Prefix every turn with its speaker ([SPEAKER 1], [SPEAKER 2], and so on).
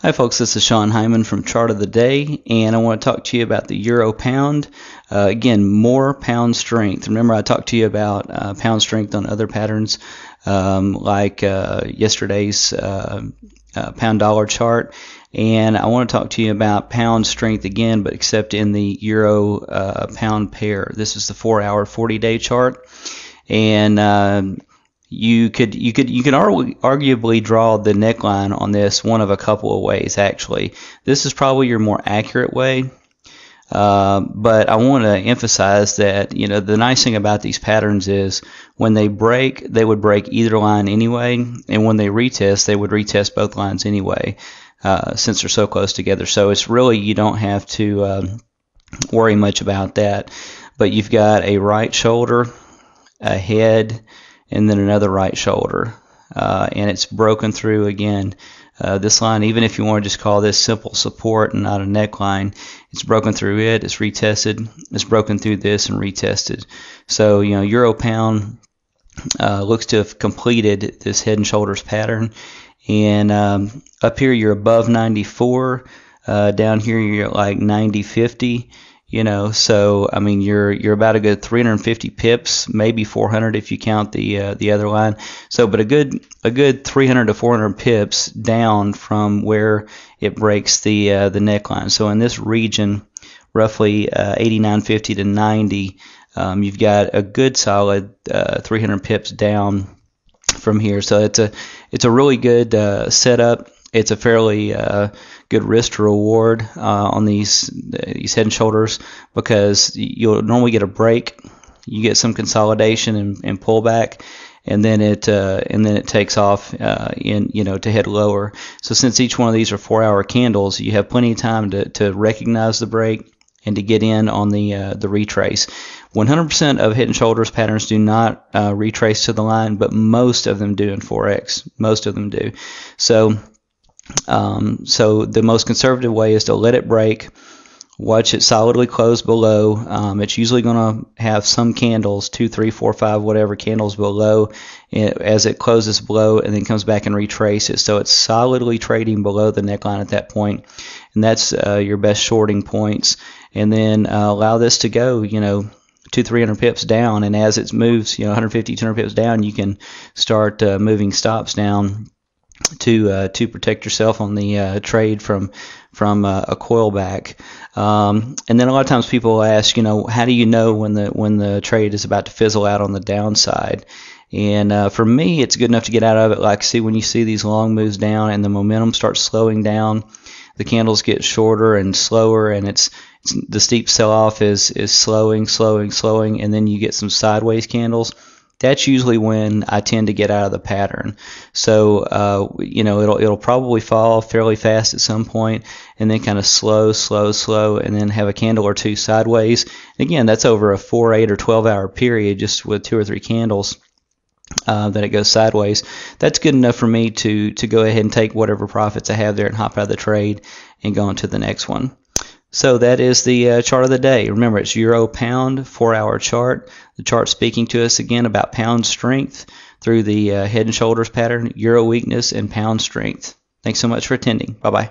[SPEAKER 1] Hi folks, this is Sean Hyman from Chart of the Day, and I want to talk to you about the Euro Pound. Again, more pound strength. Remember I talked to you about pound strength on other patterns like yesterday's pound dollar chart, and I want to talk to you about pound strength again, but except in the Euro pound pair. This is the 4-hour 40-day chart, and you could arguably draw the neckline on this one of a couple of ways. Actually, this is probably your more accurate way, but I want to emphasize that the nice thing about these patterns is when they break, they would break either line anyway, and when they retest, they would retest both lines anyway, since they're so close together. So it's really, you don't have to worry much about that. But you've got a right shoulder, a head, and then another right shoulder, and it's broken through again. This line, even if you want to just call this simple support and not a neckline, it's broken through it, it's retested, it's broken through this and retested. So Euro Pound looks to have completed this head and shoulders pattern, and up here you're above 94, down here you're at like 90.50. So I mean you're about a good 350 pips, maybe 400 if you count the other line. So, but a good 300 to 400 pips down from where it breaks the neckline. So in this region, roughly 89.50 to 90, you've got a good solid 300 pips down from here. So it's a really good setup. It's a fairly good risk to reward on these head and shoulders, because you'll normally get a break, you get some consolidation and pullback, and then it takes off to head lower. So since each one of these are 4-hour candles, you have plenty of time to recognize the break and to get in on the retrace. 100% of head and shoulders patterns do not retrace to the line, but most of them do in Forex. Most of them do. So the most conservative way is to let it break, watch it solidly close below. It's usually going to have some candles, 2, 3, 4, 5, whatever candles below as it closes below, and then comes back and retraces. So it's solidly trading below the neckline at that point, and that's your best shorting points. And then allow this to go, 200-300 pips down, and as it moves, 150-200 pips down, you can start moving stops down to protect yourself on the trade from a coil back. And then a lot of times people will ask, how do you know when the trade is about to fizzle out on the downside? And for me, it's good enough to get out of it. Like, see, when you see these long moves down and the momentum starts slowing down, the candles get shorter and slower, and the steep sell-off is slowing, and then you get some sideways candles. That's usually when I tend to get out of the pattern. So it'll probably fall fairly fast at some point, and then kind of slow, and then have a candle or two sideways. And again, that's over a 4, 8, or 12-hour period, just with 2 or 3 candles that it goes sideways. That's good enough for me to go ahead and take whatever profits I have there and hop out of the trade and go on to the next one. So that is the chart of the day. Remember, it's Euro Pound 4-hour chart. The chart speaking to us again about pound strength through the head and shoulders pattern, Euro weakness, and pound strength. Thanks so much for attending. Bye-bye.